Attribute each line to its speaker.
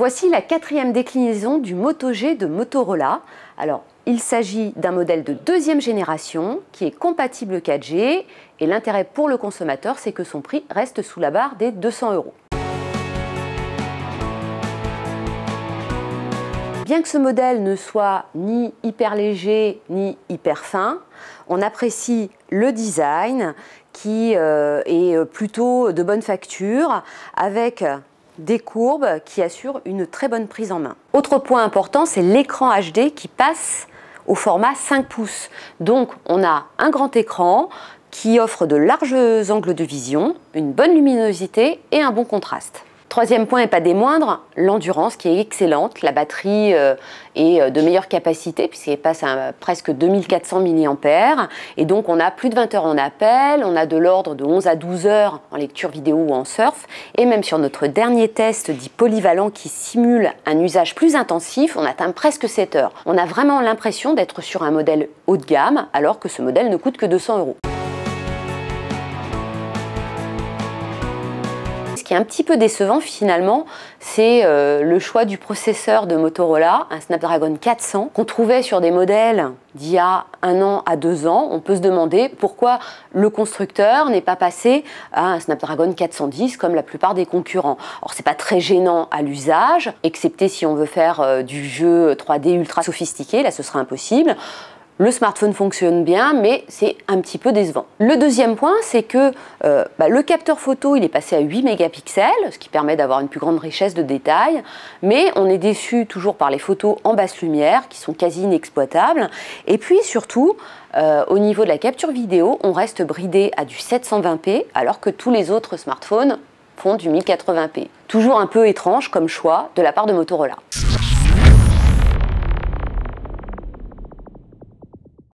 Speaker 1: Voici la 4e déclinaison du Moto G de Motorola. Alors, il s'agit d'un modèle de 2e génération qui est compatible 4G et l'intérêt pour le consommateur, c'est que son prix reste sous la barre des 200 €. Bien que ce modèle ne soit ni hyper léger ni hyper fin, on apprécie le design qui est plutôt de bonne facture avec des courbes qui assurent une très bonne prise en main. Autre point important, c'est l'écran HD qui passe au format 5 pouces. Donc on a un grand écran qui offre de larges angles de vision, une bonne luminosité et un bon contraste. Troisième point et pas des moindres, l'endurance qui est excellente. La batterie est de meilleure capacité puisqu'elle passe à presque 2400 mAh et donc on a plus de 20 heures en appel, on a de l'ordre de 11 à 12 heures en lecture vidéo ou en surf et même sur notre dernier test dit polyvalent qui simule un usage plus intensif, on atteint presque 7 heures. On a vraiment l'impression d'être sur un modèle haut de gamme alors que ce modèle ne coûte que 200 €. Ce qui est un petit peu décevant finalement, c'est le choix du processeur de Motorola, un Snapdragon 400, qu'on trouvait sur des modèles d'il y a 1 an à 2 ans. On peut se demander pourquoi le constructeur n'est pas passé à un Snapdragon 410 comme la plupart des concurrents. Alors c'est pas très gênant à l'usage, excepté si on veut faire du jeu 3D ultra sophistiqué, là ce sera impossible. Le smartphone fonctionne bien, mais c'est un petit peu décevant. Le deuxième point, c'est que le capteur photo, il est passé à 8 mégapixels, ce qui permet d'avoir une plus grande richesse de détails, mais on est déçu toujours par les photos en basse lumière, qui sont quasi inexploitables. Et puis surtout, au niveau de la capture vidéo, on reste bridé à du 720p, alors que tous les autres smartphones font du 1080p. Toujours un peu étrange comme choix de la part de Motorola.